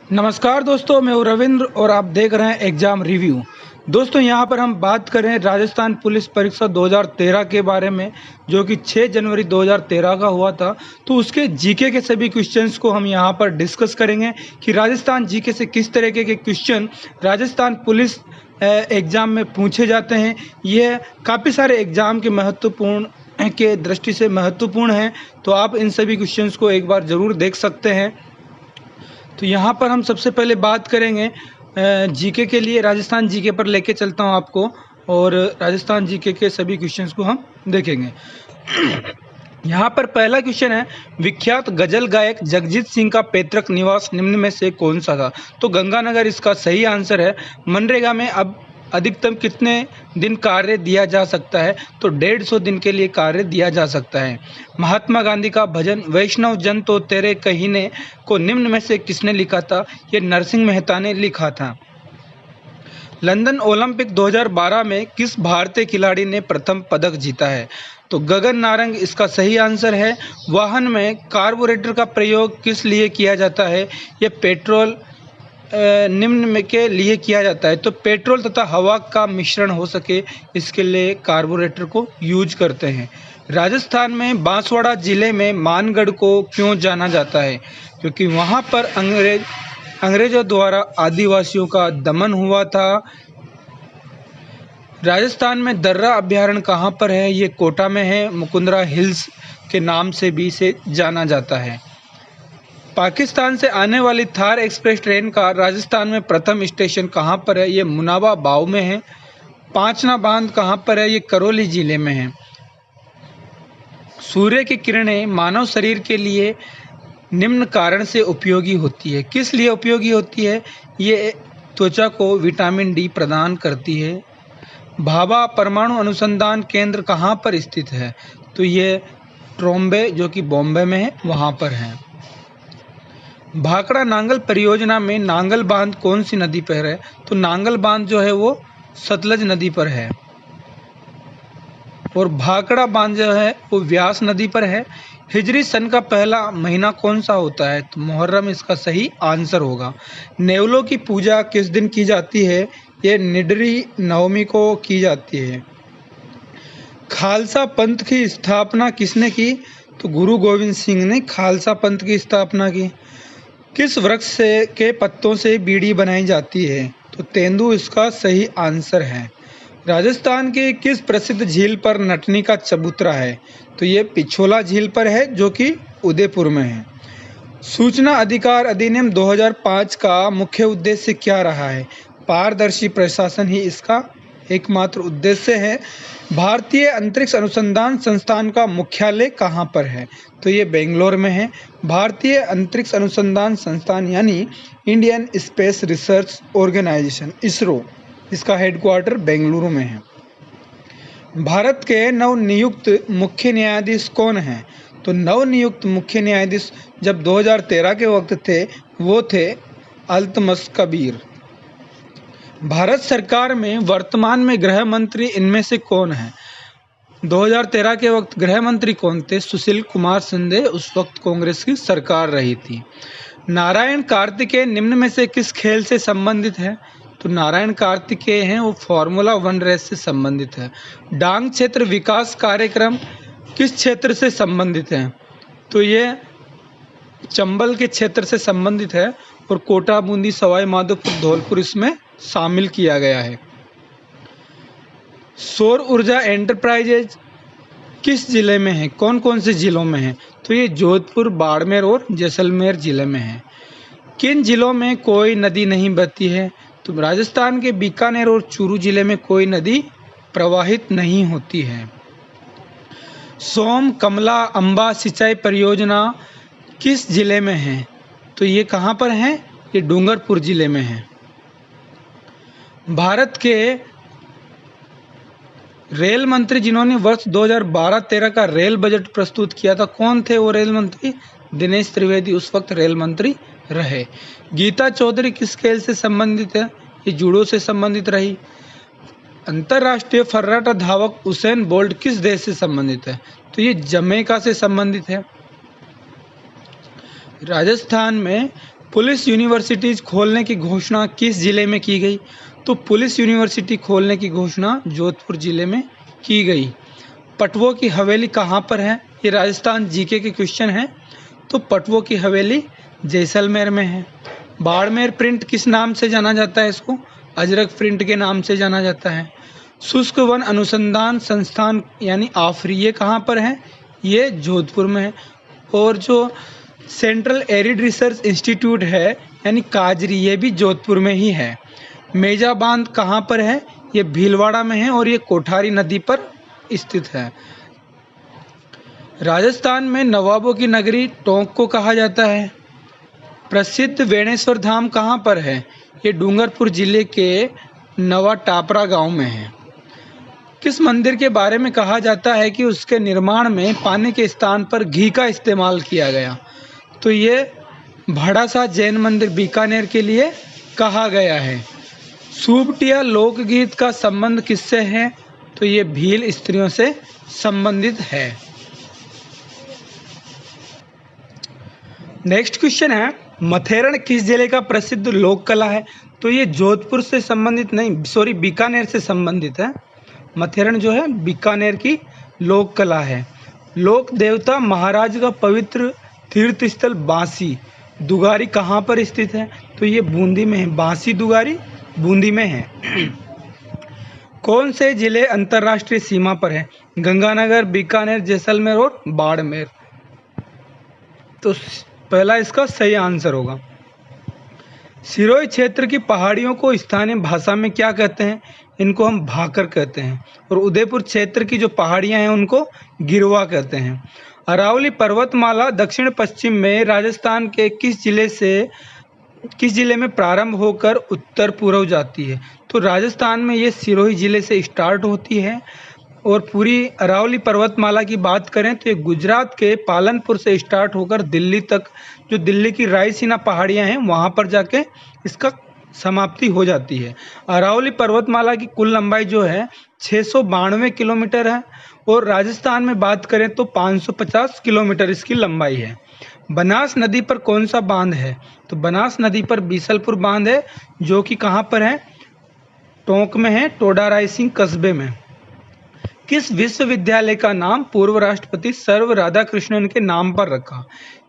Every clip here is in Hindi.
नमस्कार दोस्तों, मैं हूं रविंद्र और आप देख रहे हैं एग्जाम रिव्यू। दोस्तों यहां पर हम बात कर रहे हैं राजस्थान पुलिस परीक्षा 2013 के बारे में, जो कि 6 जनवरी 2013 का हुआ था। तो उसके जीके के सभी क्वेश्चंस को हम यहां पर डिस्कस करेंगे कि राजस्थान जीके से किस तरीके के क्वेश्चन राजस्थान पुलिस एग्ज़ाम में पूछे जाते हैं। यह काफ़ी सारे एग्ज़ाम के महत्वपूर्ण के दृष्टि से महत्वपूर्ण है, तो आप इन सभी क्वेश्चंस को एक बार ज़रूर देख सकते हैं। तो यहाँ पर हम सबसे पहले बात करेंगे जीके के लिए। राजस्थान जीके पर लेके चलता हूँ आपको, और राजस्थान जीके के सभी क्वेश्चंस को हम देखेंगे। यहाँ पर पहला क्वेश्चन है, विख्यात गजल गायक जगजीत सिंह का पैतृक निवास निम्न में से कौन सा था? तो गंगानगर इसका सही आंसर है। मनरेगा में अब अधिकतम कितने दिन कार्य दिया जा सकता है? तो 150 दिन के लिए कार्य दिया जा सकता है। महात्मा गांधी का भजन वैष्णव जन तो तेरे कहीने को निम्न में से किसने लिखा था? ये नरसिंह मेहता ने लिखा था। लंदन ओलंपिक 2012 में किस भारतीय खिलाड़ी ने प्रथम पदक जीता है? तो गगन नारंग इसका सही आंसर है। वाहन में कार्बोरेटर का प्रयोग किस लिए किया जाता है? ये पेट्रोल निम्न में के लिए किया जाता है। तो पेट्रोल तथा हवा का मिश्रण हो सके, इसके लिए कार्बोरेटर को यूज करते हैं। राजस्थान में बांसवाड़ा जिले में मानगढ़ को क्यों जाना जाता है? क्योंकि वहाँ पर अंग्रेजों द्वारा आदिवासियों का दमन हुआ था। राजस्थान में दर्रा अभ्यारण्य कहाँ पर है? ये कोटा में है। मुकुंदरा हिल्स के नाम से भी इसे जाना जाता है। पाकिस्तान से आने वाली थार एक्सप्रेस ट्रेन का राजस्थान में प्रथम स्टेशन कहाँ पर है? ये मुनाबा बाव में है। पांचना बांध कहाँ पर है? ये करौली जिले में है। सूर्य की किरणें मानव शरीर के लिए निम्न कारण से उपयोगी होती है। किस लिए उपयोगी होती है? ये त्वचा को विटामिन डी प्रदान करती है। भाभा परमाणु अनुसंधान केंद्र कहाँ पर स्थित है? तो ये ट्रोम्बे, जो कि बॉम्बे में है, वहाँ पर है। भाखड़ा नांगल परियोजना में नांगल बांध कौन सी नदी पर है? तो नांगल बांध जो है वो सतलज नदी पर है, और भाखड़ा बांध जो है वो व्यास नदी पर है। हिजरी सन का पहला महीना कौन सा होता है? तो मुहर्रम इसका सही आंसर होगा। नेवलों की पूजा किस दिन की जाती है? ये निडरी नवमी को की जाती है। खालसा पंथ की स्थापना किसने की? तो गुरु गोविंद सिंह ने खालसा पंथ की स्थापना की। किस वृक्ष से के पत्तों से बीड़ी बनाई जाती है? तो तेंदू इसका सही आंसर है। राजस्थान के किस प्रसिद्ध झील पर नटनी का चबूतरा है? तो ये पिछोला झील पर है, जो कि उदयपुर में है। सूचना अधिकार अधिनियम 2005 का मुख्य उद्देश्य क्या रहा है? पारदर्शी प्रशासन ही इसका एकमात्र उद्देश्य है। भारतीय अंतरिक्ष अनुसंधान संस्थान का मुख्यालय कहाँ पर है? तो ये बेंगलोर में है। भारतीय अंतरिक्ष अनुसंधान संस्थान यानी Indian space research organisation ISRO, इसका हेडक्वार्टर बेंगलुरु में है। भारत के नवनियुक्त मुख्य न्यायाधीश कौन हैं? तो नवनियुक्त मुख्य न्यायाधीश जब 2013 के वक्त थे, वो थे अल्तमश कबीर। भारत सरकार में वर्तमान में गृह मंत्री इनमें से कौन है? 2013 के वक्त गृह मंत्री कौन थे? सुशील कुमार शिंदे। उस वक्त कांग्रेस की सरकार रही थी। नारायण कार्तिकेय निम्न में से किस खेल से संबंधित है? तो नारायण कार्तिकेय हैं वो फार्मूला 1 रेस से संबंधित है। डांग क्षेत्र विकास कार्यक्रम किस क्षेत्र से संबंधित है? तो ये चंबल के क्षेत्र से संबंधित है, और कोटा, बूंदी, सवाई माधोपुर, धौलपुर इसमें शामिल किया गया है। सौर ऊर्जा एंटरप्राइजेज किस जिले में है? कौन कौन से जिलों में है? तो ये जोधपुर, बाड़मेर और जैसलमेर जिले में है। किन जिलों में कोई नदी नहीं बहती है? तो राजस्थान के बीकानेर और चूरू जिले में कोई नदी प्रवाहित नहीं होती है। सोम कमला अंबा सिंचाई परियोजना किस जिले में है? तो ये कहाँ पर है? ये डूंगरपुर जिले में है। भारत के रेल मंत्री जिन्होंने वर्ष 2012-13 का रेल बजट प्रस्तुत किया था, कौन थे वो रेल मंत्री? दिनेश त्रिवेदी उस वक्त रेल मंत्री रहे। गीता चौधरी किस खेल से संबंधित है? ये जूडो से संबंधित रही। अंतर्राष्ट्रीय फर्राटा धावक उसेन बोल्ट किस देश से संबंधित है? तो ये जमैका से संबंधित है। राजस्थान में पुलिस यूनिवर्सिटीज खोलने की घोषणा किस जिले में की गई? तो पुलिस यूनिवर्सिटी खोलने की घोषणा जोधपुर जिले में की गई। पटवों की हवेली कहाँ पर है? ये राजस्थान जीके के क्वेश्चन है। तो पटवों की हवेली जैसलमेर में है। बाड़मेर प्रिंट किस नाम से जाना जाता है? इसको अजरक प्रिंट के नाम से जाना जाता है। शुष्क वन अनुसंधान संस्थान यानी आफरी, ये कहाँ पर है? ये जोधपुर में है। और जो सेंट्रल एरिड रिसर्च इंस्टीट्यूट है यानी काजरी, ये भी जोधपुर में ही है। मेजा बांध कहाँ पर है? ये भीलवाड़ा में है और ये कोठारी नदी पर स्थित है। राजस्थान में नवाबों की नगरी टोंक को कहा जाता है। प्रसिद्ध वेणेश्वर धाम कहाँ पर है? ये डूंगरपुर जिले के नवा टापरा गांव में है। किस मंदिर के बारे में कहा जाता है कि उसके निर्माण में पानी के स्थान पर घी का इस्तेमाल किया गया? तो ये भाड़ासा जैन मंदिर बीकानेर के लिए कहा गया है। सूबटिया लोकगीत का संबंध किससे है? तो ये भील स्त्रियों से संबंधित है। नेक्स्ट क्वेश्चन है, मथेरण किस जिले का प्रसिद्ध लोक कला है? तो ये जोधपुर से संबंधित नहीं, सॉरी बीकानेर से संबंधित है। मथेरण जो है बीकानेर की लोक कला है। लोक देवता महाराज का पवित्र तीर्थ स्थल बांसी दुगारी कहाँ पर स्थित है? तो ये बूंदी में है। बांसी दुगारी बूंदी में है। कौन से जिले अंतर्राष्ट्रीय सीमा पर है? गंगानगर, बीकानेर, जैसलमेर और बाड़मेर। तो पहला इसका सही आंसर होगा। सिरोही क्षेत्र की पहाड़ियों को स्थानीय भाषा में क्या कहते हैं? इनको हम भाकर कहते हैं। और उदयपुर क्षेत्र की जो पहाड़ियां हैं उनको गिरवा कहते हैं। अरावली पर्वतमाला दक्षिण पश्चिम में राजस्थान के किस जिले में प्रारंभ होकर उत्तर पूर्व जाती है? तो राजस्थान में ये सिरोही जिले से स्टार्ट होती है। और पूरी अरावली पर्वतमाला की बात करें तो ये गुजरात के पालनपुर से स्टार्ट होकर दिल्ली तक, जो दिल्ली की रायसीना पहाड़ियां हैं वहां पर जाके इसका समाप्ति हो जाती है। अरावली पर्वतमाला की कुल लंबाई जो है 692 किलोमीटर है। और राजस्थान में बात करें तो 550 किलोमीटर इसकी लंबाई है। बनास नदी पर कौन सा बांध है? तो बनास नदी पर बीसलपुर बांध है, जो कि कहाँ पर है? टोंक में है, टोडा रायसिंह कस्बे में। किस विश्वविद्यालय का नाम पूर्व राष्ट्रपति सर्व राधाकृष्णन के नाम पर रखा?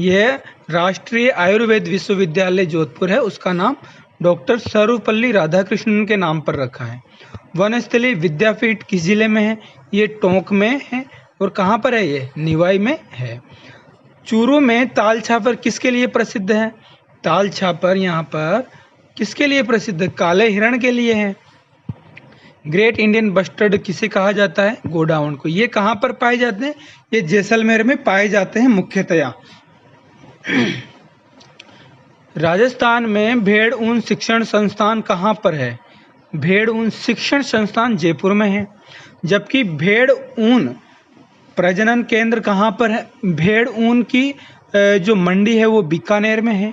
यह राष्ट्रीय आयुर्वेद विश्वविद्यालय जोधपुर है, उसका नाम डॉक्टर सर्वपल्ली राधाकृष्णन के नाम पर रखा है। वनस्थली विद्यापीठ किस जिले में है? ये टोंक में है। और कहाँ पर है? ये निवाई में है। चूरू में ताल छापर किसके लिए प्रसिद्ध है? ताल छापर यहाँ पर किसके लिए प्रसिद्ध है? काले हिरण के लिए है। ग्रेट इंडियन बस्टर्ड किसे कहा जाता है? गोडाउन को। ये कहाँ पर पाए जाते हैं? ये जैसलमेर में पाए जाते हैं मुख्यतया। राजस्थान में भेड़ ऊन शिक्षण संस्थान कहाँ पर है? भेड़ ऊन शिक्षण संस्थान जयपुर में है। जबकि भेड़ ऊन प्रजनन केंद्र कहाँ पर है? भेड़ ऊन की जो मंडी है वो बीकानेर में है।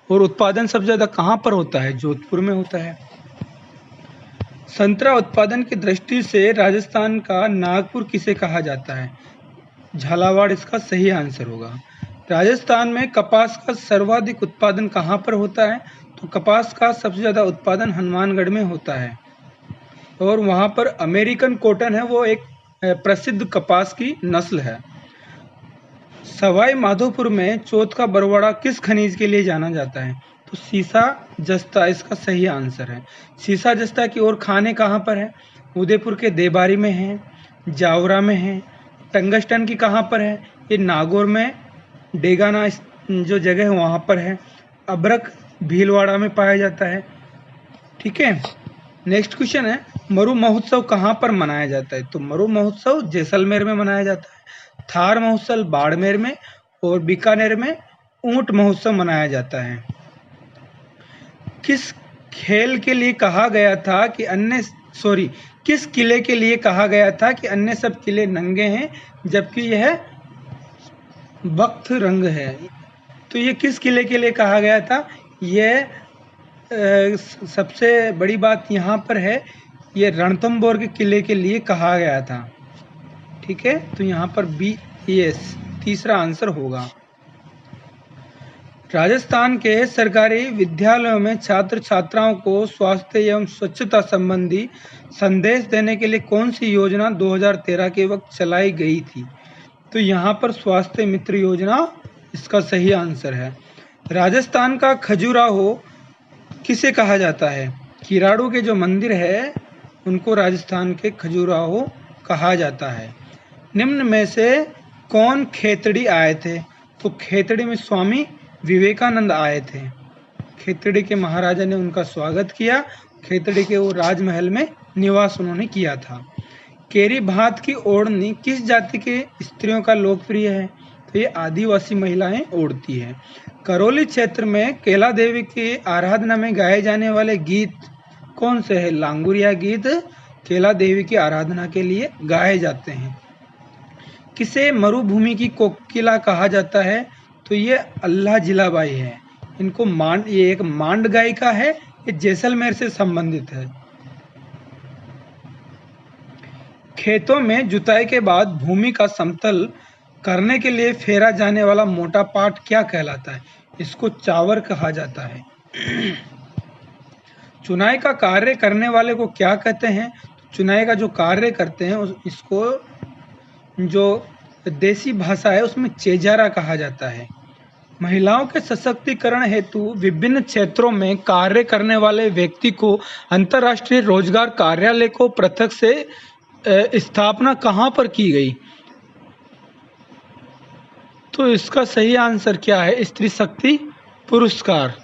और उत्पादन सबसे ज़्यादा कहाँ पर होता है? जोधपुर में होता है। संतरा उत्पादन की दृष्टि से राजस्थान का नागपुर किसे कहा जाता है? झालावाड़ इसका सही आंसर होगा। राजस्थान में कपास का सर्वाधिक उत्पादन कहाँ पर होता है? तो कपास का सबसे ज़्यादा उत्पादन हनुमानगढ़ में होता है। और वहाँ पर अमेरिकन कॉटन है, वो एक प्रसिद्ध कपास की नस्ल है। सवाई माधोपुर में चौथ का बरवाड़ा किस खनिज के लिए जाना जाता है? तो सीसा जस्ता इसका सही आंसर है। सीसा जस्ता की और खाने कहाँ पर है? उदयपुर के देबारी में है, जावरा में है। टंगस्टन की कहाँ पर है? ये नागौर में डेगाना जो जगह है वहाँ पर है। अबरक भीलवाड़ा में पाया जाता है। ठीक है। नेक्स्ट क्वेश्चन है, मरु महोत्सव कहाँ पर मनाया जाता है? तो मरु महोत्सव जैसलमेर में मनाया जाता है। थार महोत्सव बाड़मेर में और बीकानेर में ऊंट महोत्सव मनाया जाता है। किस खेल के लिए कहा गया था कि किस किले के लिए कहा गया था कि अन्य सब किले नंगे हैं जबकि यह बख्त रंग है? तो ये किस किले के लिए कहा गया था? यह सबसे बड़ी बात यहाँ पर है, ये रणथंभौर के किले के लिए कहा गया था। ठीक है, तो यहाँ पर बी यस तीसरा आंसर होगा। राजस्थान के सरकारी विद्यालयों में छात्र छात्राओं को स्वास्थ्य एवं स्वच्छता संबंधी संदेश देने के लिए कौन सी योजना 2013 के वक्त चलाई गई थी? तो यहाँ पर स्वास्थ्य मित्र योजना इसका सही आंसर है। राजस्थान का खजुराहो किसे कहा जाता है? किराड़ू के जो मंदिर है उनको राजस्थान के खजुराहो कहा जाता है। निम्न में से कौन खेतड़ी आए थे? तो खेतड़ी में स्वामी विवेकानंद आए थे। खेतड़ी के महाराजा ने उनका स्वागत किया। खेतड़ी के वो राजमहल में निवास उन्होंने किया था। केरी भात की ओढ़नी किस जाति के स्त्रियों का लोकप्रिय है? तो ये आदिवासी महिलाएं ओढ़ती है। करौली क्षेत्र में केला देवी की आराधना में गाए जाने वाले गीत कौन से हैं? लांगुरिया गीत केला देवी की आराधना के लिए गाए जाते हैं। किसे मरुभूमि की कोकिला कहा जाता है? तो ये अल्लाह जिलाबाई है। ये एक मांड गायिका है। ये जैसलमेर से संबंधित है। खेतों में जुताई के बाद भूमि का समतल करने के लिए फेरा जाने वाला मोटा पाट क्या कहलाता है? इसको चावर कहा जाता है। चुनाई का कार्य करने वाले को क्या कहते हैं? चुनाई का जो कार्य करते हैं इसको जो देसी भाषा है उसमें चेजारा कहा जाता है। महिलाओं के सशक्तिकरण हेतु विभिन्न क्षेत्रों में कार्य करने वाले व्यक्ति को अंतर्राष्ट्रीय रोजगार कार्यालय को पृथक से स्थापना कहाँ पर की गई? तो इसका सही आंसर क्या है? स्त्री शक्ति पुरस्कार।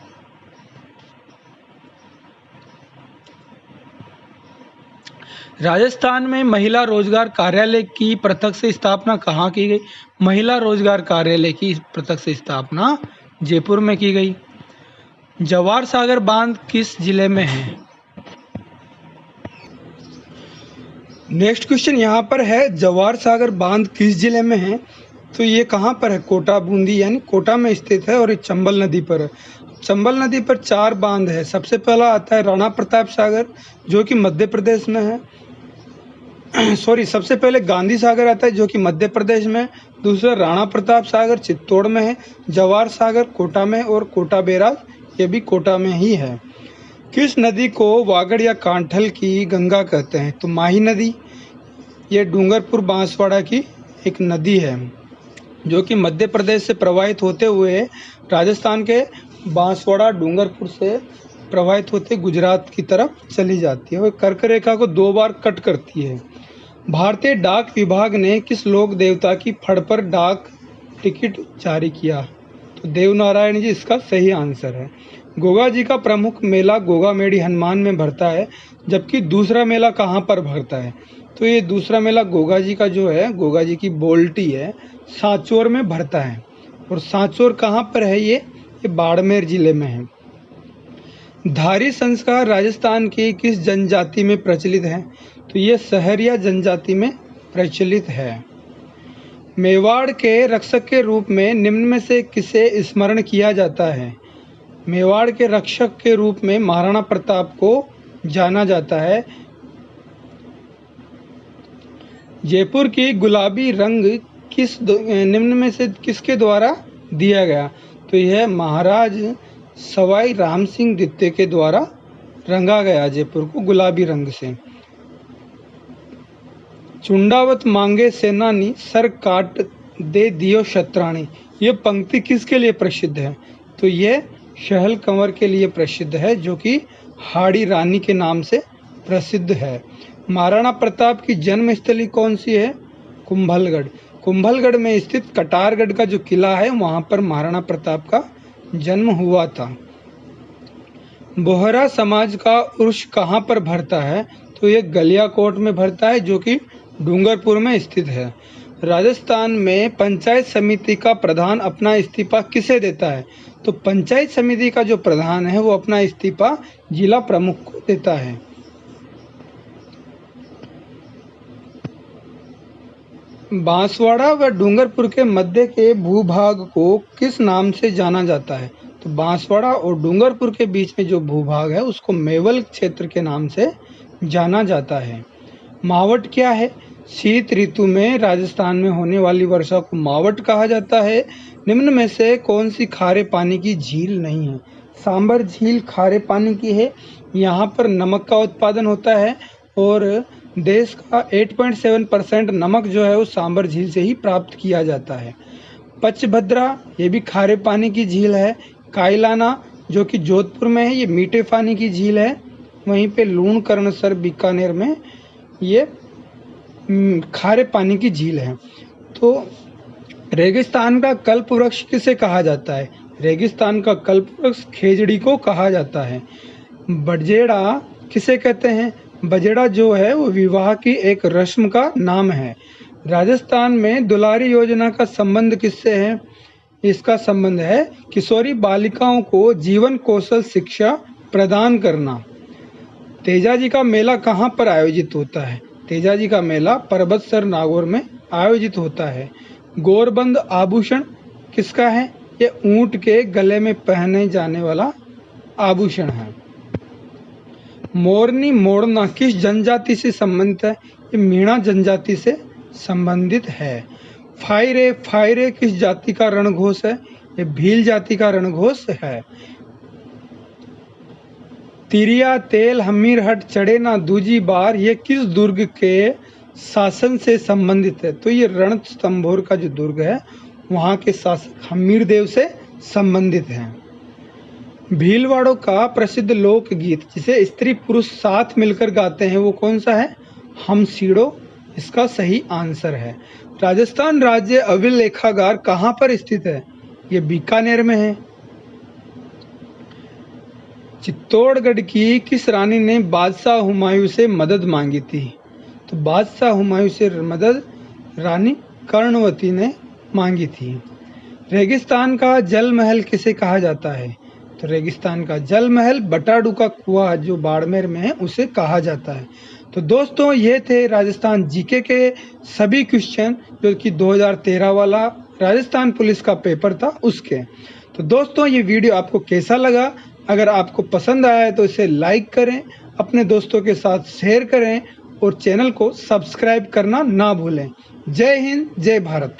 राजस्थान में महिला रोजगार कार्यालय की पृथक से स्थापना कहाँ की गई? महिला रोजगार कार्यालय की पृथक से स्थापना जयपुर में की गई। जवार सागर बांध किस जिले में है? नेक्स्ट क्वेश्चन यहाँ पर है, जवार सागर बांध किस जिले में है? तो ये कहाँ पर है? कोटा बूंदी यानी कोटा में स्थित है और ये चंबल नदी पर है। चंबल नदी पर 4 बांध है। सबसे पहला आता है राणा प्रताप सागर जो कि मध्य प्रदेश में है। सबसे पहले गांधी सागर आता है जो कि मध्य प्रदेश में। दूसरा राणा प्रताप सागर चित्तौड़ में है। जवार सागर कोटा में और कोटा बैराज ये भी कोटा में ही है। किस नदी को वागड़ या कांठल की गंगा कहते हैं? तो माही नदी। ये डूंगरपुर बांसवाड़ा की एक नदी है जो कि मध्य प्रदेश से प्रवाहित होते हुए राजस्थान के बांसवाड़ा डूंगरपुर से प्रवाहित होते गुजरात की तरफ चली जाती है। वह कर्क रेखा को 2 बार कट करती है। भारतीय डाक विभाग ने किस लोक देवता की फड़ पर डाक टिकट जारी किया? तो देवनारायण जी इसका सही आंसर है। गोगा जी का प्रमुख मेला गोगा मेड़ी हनुमान में भरता है, जबकि दूसरा मेला कहाँ पर भरता है? तो ये दूसरा मेला गोगा जी का जो है, गोगा जी की बोल्टी है, सांचौर में भरता है। और सांचौर कहाँ पर है? ये बाड़मेर जिले में है। धारी संस्कार राजस्थान की किस जनजाति में प्रचलित है? तो ये सहरिया जनजाति में प्रचलित है। मेवाड़ के रक्षक के रूप में निम्न में से किसे स्मरण किया जाता है? मेवाड़ के रक्षक के रूप में महाराणा प्रताप को जाना जाता है। जयपुर की गुलाबी रंग निम्न में से किसके द्वारा दिया गया? तो यह महाराज सवाई राम सिंह द्वितीय के द्वारा रंगा गया जयपुर को गुलाबी रंग से। चुंडावत मांगे सेनानी सर काट दे दियो शत्राणी, ये पंक्ति किसके लिए प्रसिद्ध है? तो ये शहल कंवर के लिए प्रसिद्ध है जो कि हाड़ी रानी के नाम से प्रसिद्ध है। महाराणा प्रताप की जन्मस्थली कौन सी है? कुंभलगढ़। कुंभलगढ़ में स्थित कटारगढ़ का जो किला है वहां पर महाराणा प्रताप का जन्म हुआ था। बोहरा समाज का उर्स कहाँ पर भरता है? तो ये गलियाकोट में भरता है जो कि डूंगरपुर में स्थित है। राजस्थान में पंचायत समिति का प्रधान अपना इस्तीफा किसे देता है? तो पंचायत समिति का जो प्रधान है वो अपना इस्तीफा जिला प्रमुख को देता है। बांसवाड़ा व डूंगरपुर के मध्य के भूभाग को किस नाम से जाना जाता है? तो बांसवाड़ा और डूंगरपुर के बीच में जो भूभाग है उसको मेवल क्षेत्र के नाम से जाना जाता है। मावट क्या है? शीत ऋतु में राजस्थान में होने वाली वर्षा को मावट कहा जाता है। निम्न में से कौन सी खारे पानी की झील नहीं है? सांबर झील खारे पानी की है। यहाँ पर नमक का उत्पादन होता है और देश का 8.7% नमक जो है वो सांबर झील से ही प्राप्त किया जाता है। पचभद्रा ये भी खारे पानी की झील है। कायलाना जो कि जोधपुर में है, ये मीठे पानी की झील है। वहीं पे लूणकरणसर बीकानेर में ये खारे पानी की झील है। तो रेगिस्तान का कल्प वृक्ष किसे कहा जाता है? रेगिस्तान का कल्प वृक्ष खेजड़ी को कहा जाता है। बजेड़ा किसे कहते हैं? बजेड़ा जो है वो विवाह की एक रस्म का नाम है। राजस्थान में दुलारी योजना का संबंध किससे है? इसका संबंध है किशोरी बालिकाओं को जीवन कौशल शिक्षा प्रदान करना। तेजाजी का मेला कहाँ पर आयोजित होता है? तेजाजी का मेला पर्वतसर नागौर में आयोजित होता है। गोरबंद आभूषण किसका है? ये ऊंट के गले में पहने जाने वाला आभूषण है। मोरनी मोड़ना किस जनजाति से संबंधित है? ये मीणा जनजाति से संबंधित है। फायरे फायरे किस जाति का रणघोष है? ये भील जाति का रणघोष है। तिरिया तेल हमीरहट चढ़े ना दूजी बार ये किस दुर्ग के शासन से संबंधित है? तो ये रणथंभौर का जो दुर्ग है वहाँ के शासक हमीरदेव से संबंधित है। भीलवाड़ों का प्रसिद्ध लोकगीत जिसे स्त्री पुरुष साथ मिलकर गाते हैं वो कौन सा है? हम सीड़ो इसका सही आंसर है। राजस्थान राज्य अभिलेखागार कहाँ पर स्थित है? ये बीकानेर में है। चित्तौड़गढ़ की किस रानी ने बादशाह हुमायूं से मदद मांगी थी? तो बादशाह हुमायूं से मदद रानी कर्णवती ने मांगी थी। रेगिस्तान का जल महल किसे कहा जाता है? तो रेगिस्तान का जल महल बटाडू का कुआं जो बाड़मेर में है उसे कहा जाता है। तो दोस्तों ये थे राजस्थान जीके के सभी क्वेश्चन जो कि 2013 वाला राजस्थान पुलिस का पेपर था उसके। तो दोस्तों ये वीडियो आपको कैसा लगा? अगर आपको पसंद आया है तो इसे लाइक करें, अपने दोस्तों के साथ शेयर करें और चैनल को सब्सक्राइब करना ना भूलें। जय हिंद, जय भारत।